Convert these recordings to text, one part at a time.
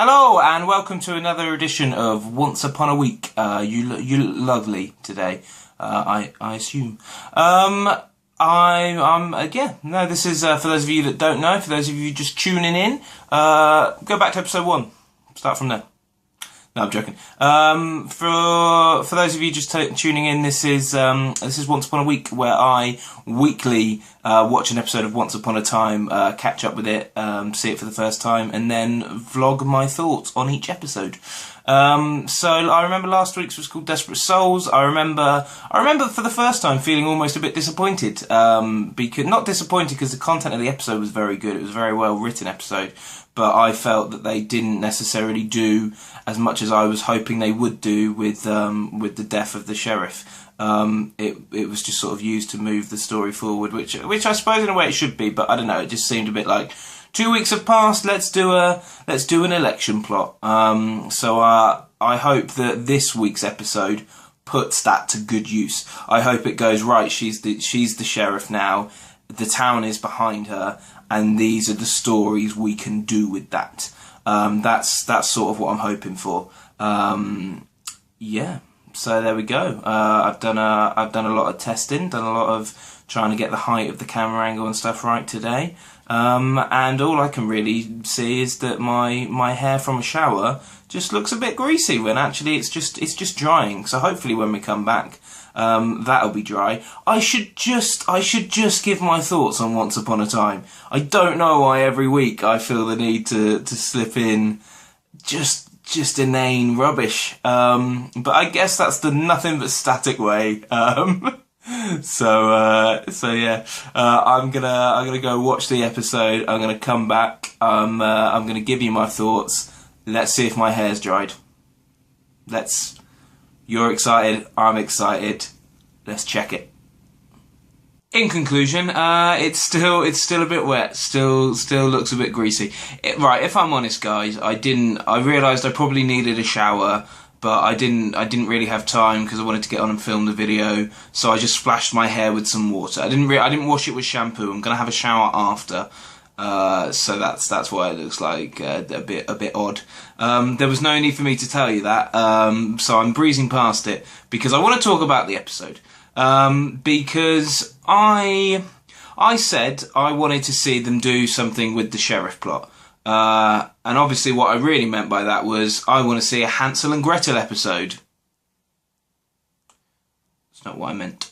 Hello and welcome to another edition of Once Upon a Week. You look lovely today, I assume. This is for those of you that don't know. For those of you just tuning in, go back to episode 1. Start from there. No, I'm joking. For those of you just tuning in, this is Once Upon a Week, where I weekly watch an episode of Once Upon a Time, catch up with it, see it for the first time, and then vlog my thoughts on each episode. So I remember last week's was called Desperate Souls. I remember for the first time feeling almost a bit disappointed, not disappointed because the content of the episode was very good. It was a very well written episode, but I felt that they didn't necessarily do as much as I was hoping they would do with the death of the sheriff. It was just sort of used to move the story forward, which I suppose in a way it should be, but I don't know. It just seemed a bit like 2 weeks have passed. Let's do an election plot. So I hope that this week's episode puts that to good use. I hope it goes right. She's the sheriff now. The town is behind her, and these are the stories we can do with that. That's sort of what I'm hoping for. Yeah. So there we go. I've done a lot of testing, done a lot of trying to get the height of the camera angle and stuff right today. And all I can really see is that my hair from a shower just looks a bit greasy when actually it's just drying. So hopefully when we come back, that'll be dry. I should just give my thoughts on Once Upon a Time. I don't know why every week I feel the need to slip in just inane rubbish. But I guess that's the nothing but static way. So yeah, I'm gonna go watch the episode. I'm gonna come back. I'm gonna give you my thoughts. Let's see if my hair's dried. You're excited. I'm excited. Let's check it. In conclusion, it's still a bit wet. Still looks a bit greasy. Right, if I'm honest, guys, I realised I probably needed a shower, but I didn't really have time because I wanted to get on and film the video. So I just splashed my hair with some water. I didn't wash it with shampoo. I'm gonna have a shower after. So that's why it looks like a bit odd. There was no need for me to tell you that. So I'm breezing past it because I want to talk about the episode. Because I said I wanted to see them do something with the sheriff plot. And obviously what I really meant by that was I want to see a Hansel and Gretel episode. That's not what I meant.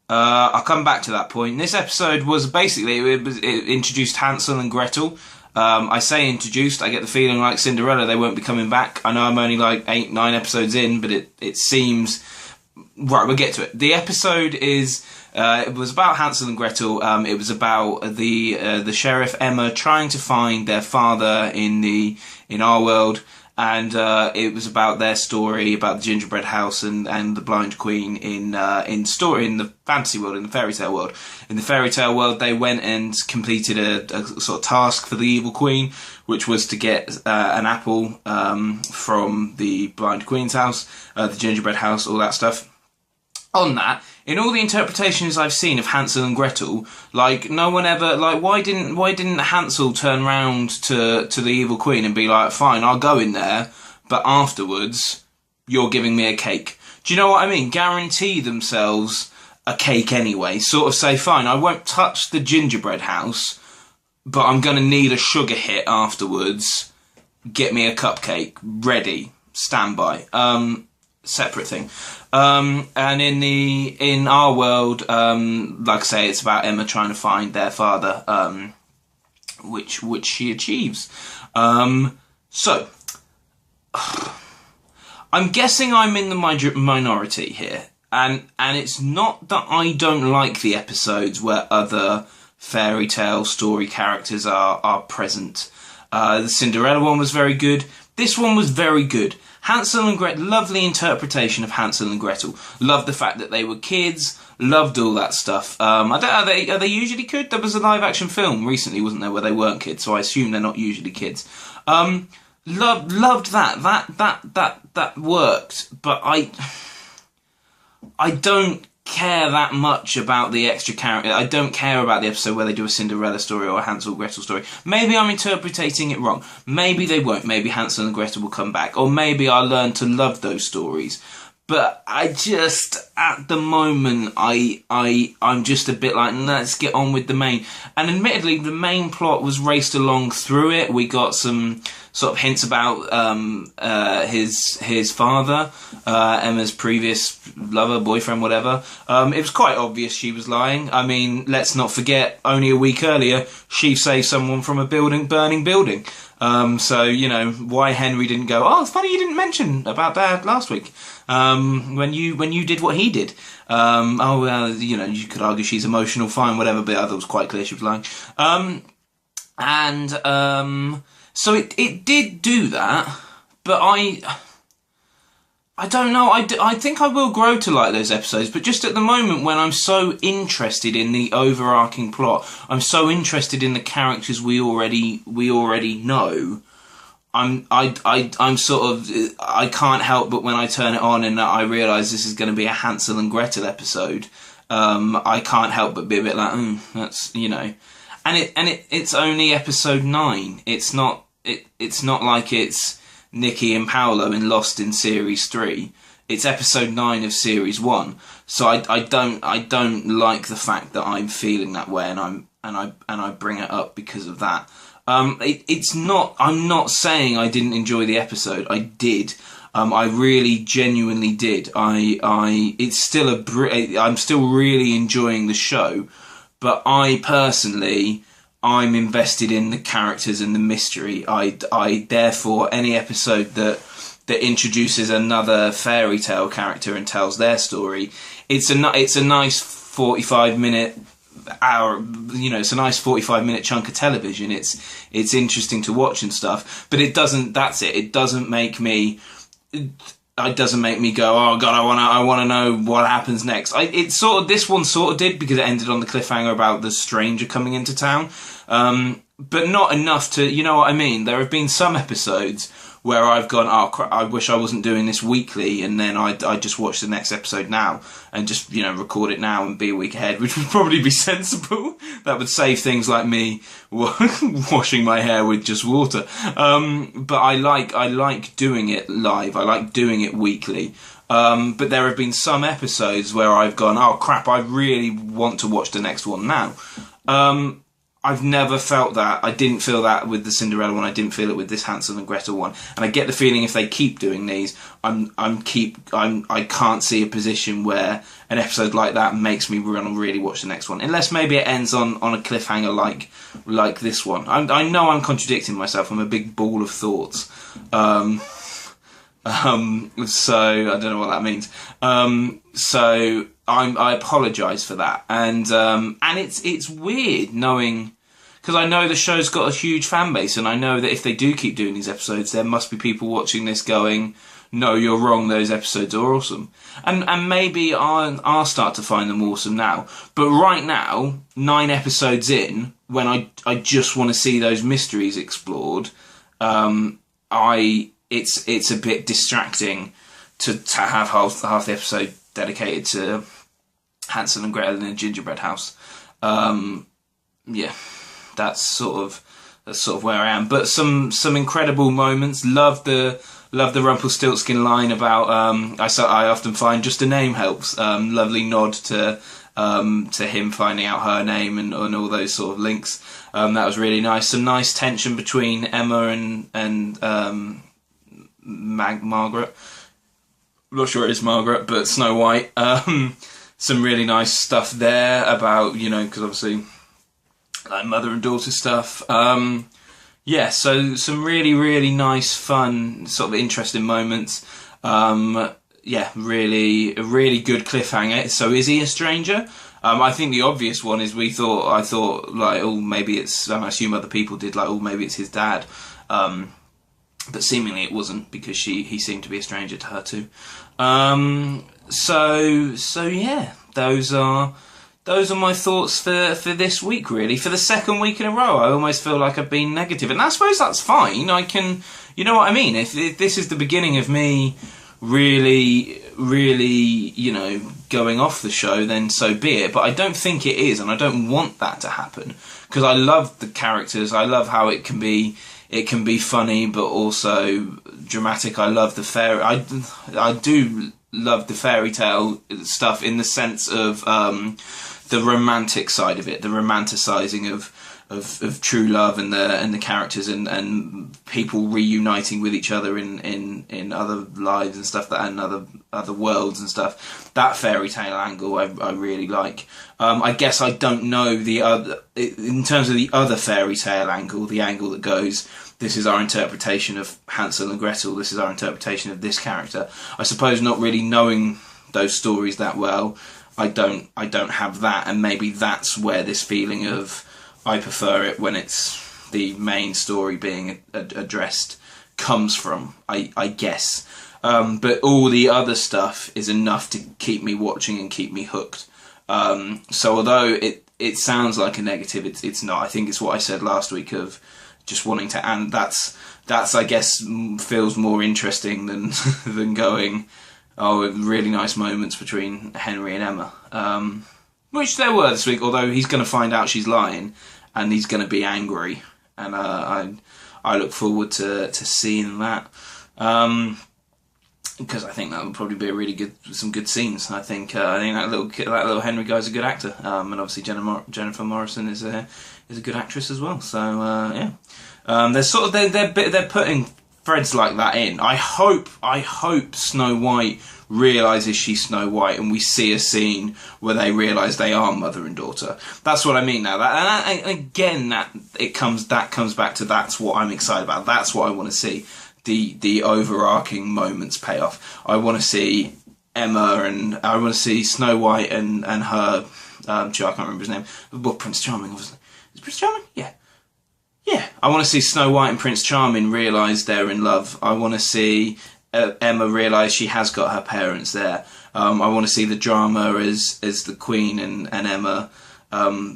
I'll come back to that point. This episode was basically, it introduced Hansel and Gretel. I say introduced, I get the feeling like Cinderella, they won't be coming back. I know I'm only like 8-9 episodes in, but it seems... Right, we'll get to it. The episode is... it was about Hansel and Gretel. It was about the sheriff Emma trying to find their father in our world, and it was about their story about the gingerbread house and the blind queen in the fantasy world, in the fairy tale world. In the fairy tale world, they went and completed a sort of task for the evil queen, which was to get an apple from the blind queen's house, the gingerbread house, all that stuff. On that, in all the interpretations I've seen of Hansel and Gretel, like no one ever, like why didn't Hansel turn round to the evil queen and be like, fine, I'll go in there, but afterwards you're giving me a cake? Do you know what I mean? Guarantee themselves a cake anyway. Sort of say, fine, I won't touch the gingerbread house, but I'm going to need a sugar hit afterwards. Get me a cupcake, ready, standby. Separate thing. And in our world, like I say, it's about Emma trying to find their father, which she achieves. So I'm guessing I'm in the minority here, and it's not that I don't like the episodes where other fairy tale story characters are present. The Cinderella one was very good. This one was very good. Hansel and Gretel, lovely interpretation of Hansel and Gretel. Loved the fact that they were kids. Loved all that stuff. Are they usually good? There was a live action film recently, wasn't there, where they weren't kids? So I assume they're not usually kids. Loved that. That worked. But I don't care that much about the extra character. I don't care about the episode where they do a Cinderella story or a Hansel Gretel story. Maybe I'm interpreting it wrong. Maybe they won't. Maybe Hansel and Gretel will come back. Or maybe I'll learn to love those stories. But I just, at the moment, I'm just a bit like, let's get on with the main. And admittedly, the main plot was raced along through it. We got some sort of hints about his father, Emma's previous lover, boyfriend, whatever. It was quite obvious she was lying. I mean, let's not forget, only a week earlier, she saved someone from a burning building. So, you know, why Henry didn't go, oh, it's funny you didn't mention about that last week, when you did what he did. Oh, well, you know, you could argue she's emotional, fine, whatever, but I thought it was quite clear she was lying. So it did do that, but I don't know, I think I will grow to like those episodes, but just at the moment when I'm so interested in the overarching plot, I'm so interested in the characters we already know, I'm sort of, I can't help but when I turn it on and I realise this is going to be a Hansel and Gretel episode, I can't help but be a bit like, that's, you know, and it's only episode 9, it's not like it's Nikki and Paolo in Lost in series 3. It's episode 9 of series 1. So I don't like the fact that I'm feeling that way, and I bring it up because of that. It's not. I'm not saying I didn't enjoy the episode. I did. I really genuinely did. It's still I'm still really enjoying the show, but I personally, I'm invested in the characters and the mystery. I therefore, any episode that introduces another fairy tale character and tells their story, it's a nice 45-minute hour, you know, it's a nice 45-minute chunk of television. It's interesting to watch and stuff, but it doesn't. That's it. It doesn't make me. It doesn't make me go, oh god, I want to know what happens next. This one sort of did, because it ended on the cliffhanger about the stranger coming into town, but not enough to, you know what I mean. There have been some episodes where I've gone, oh crap, I wish I wasn't doing this weekly, and then I just watch the next episode now and just, you know, record it now and be a week ahead, which would probably be sensible. That would save things like me washing my hair with just water. But I like doing it live. I like doing it weekly. But there have been some episodes where I've gone, oh crap, I really want to watch the next one now. I've never felt that. I didn't feel that with the Cinderella one. I didn't feel it with this Hansel and Gretel one. And I get the feeling if they keep doing these, I can't see a position where an episode like that makes me want to really watch the next one, unless maybe it ends on a cliffhanger like this one. I know I'm contradicting myself. I'm a big ball of thoughts. So I don't know what that means. So I apologise for that, and it's weird knowing, because I know the show's got a huge fan base, and I know that if they do keep doing these episodes, there must be people watching this going, no, you're wrong, those episodes are awesome, and maybe I'll start to find them awesome now. But right now, 9 episodes in, when I just want to see those mysteries explored, it's a bit distracting to have half the episode dedicated to Hansel and Gretel in a gingerbread house. Yeah, that's sort of where I am. But some incredible moments. Love the Rumpelstiltskin line about I often find just a name helps. Lovely nod to him finding out her name and all those sort of links. That was really nice. Some nice tension between Emma and Margaret. I'm not sure it is Margaret, but Snow White. Some really nice stuff there about, you know, because obviously like mother and daughter stuff. Yeah, so some really, really nice, fun, sort of interesting moments. Yeah, a really good cliffhanger. So is he a stranger? I think the obvious one is I thought like, oh, maybe it's, I assume other people did, like, oh, maybe it's his dad. But seemingly it wasn't, because he seemed to be a stranger to her too. So yeah, those are my thoughts for this week, really. For the second week in a row, I almost feel like I've been negative, and I suppose that's fine. I can, you know what I mean? If this is the beginning of me really, really, you know, going off the show, then so be it. But I don't think it is, and I don't want that to happen, because I love the characters. I love how it can be funny, but also dramatic. I love the I do love the fairy tale stuff in the sense of the romantic side of it, the romanticising of true love and the characters and people reuniting with each other in other lives and stuff, and other worlds and stuff. That fairy tale angle I really like. I guess I don't know the other, in terms of the other fairy tale angle, the angle that goes, this is our interpretation of Hansel and Gretel, this is our interpretation of this character. I suppose not really knowing those stories that well, I don't have that, and maybe that's where this feeling of I prefer it when it's the main story being addressed comes from, I guess. But all the other stuff is enough to keep me watching and keep me hooked. So although it sounds like a negative, it's not. I think it's what I said last week of just wanting to, and that's I guess feels more interesting than than going, oh, really nice moments between Henry and Emma. Which there were this week, although he's going to find out she's lying, and he's going to be angry, and I look forward to seeing that, because I think that will probably be a really some good scenes. I think that little Henry guy's a good actor, and obviously Jennifer Morrison is a good actress as well. So yeah, they're putting threads like that in. I hope Snow White realises she's Snow White, and we see a scene where they realise they are mother and daughter. That's what I mean now. And again, that comes back to, that's what I'm excited about. That's what I want to see. The overarching moments pay off. I want to see Emma, and I want to see Snow White and her. I can't remember his name. Well, Prince Charming, obviously. Is Prince Charming? Yeah. Yeah. I want to see Snow White and Prince Charming realise they're in love. I want to see Emma realise she has got her parents there. I want to see the drama as the Queen and Emma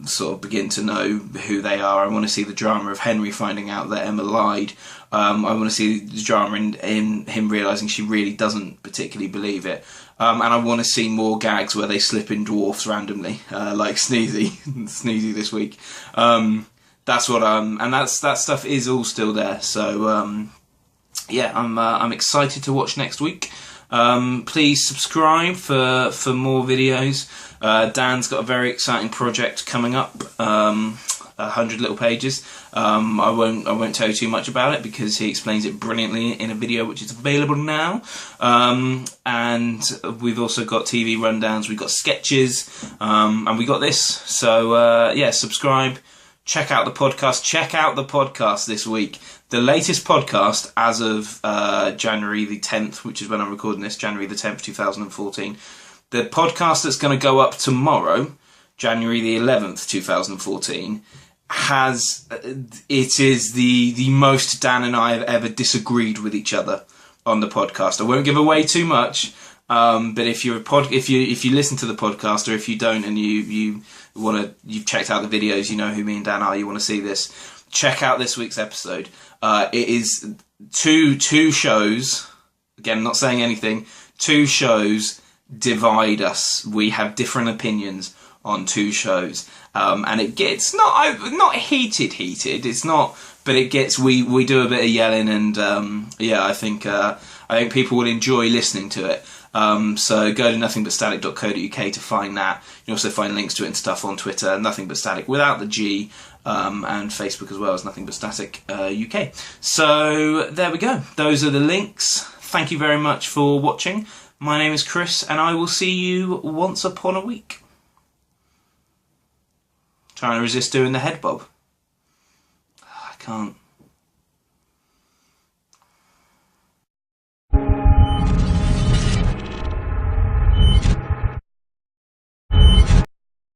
sort of begin to know who they are. I want to see the drama of Henry finding out that Emma lied. I want to see the drama in him realising she really doesn't particularly believe it. And I want to see more gags where they slip in dwarfs randomly, like Sneezy this week. That's what and that stuff is all still there. So yeah, I'm excited to watch next week. Please subscribe for more videos. Dan's got a very exciting project coming up. 100 little pages. I won't tell you too much about it because he explains it brilliantly in a video which is available now. And we've also got TV rundowns, we've got sketches, and we got this. So yeah, subscribe, check out the podcast. Check out the podcast this week. The latest podcast as of January the 10th, which is when I'm recording this, January the 10th, 2014. The podcast that's going to go up tomorrow, January the 11th, 2014, it is the most Dan and I have ever disagreed with each other on the podcast. I won't give away too much, but if you listen to the podcast, or if you don't and you've checked out the videos, you know who me and Dan are, you want to see this, check out this week's episode. It is two shows. Again, not saying anything. Two shows divide us. We have different opinions on two shows, and it gets not heated. It's not, but it gets. We do a bit of yelling, and yeah, I think people will enjoy listening to it. So go to nothingbutstatic.co.uk to find that. You also find links to it and stuff on Twitter, Nothing But Static without the G, and Facebook as well as Nothing But Static UK. So there we go. Those are the links. Thank you very much for watching. My name is Chris, and I will see you once upon a week. Trying to resist doing the head bob. I can't.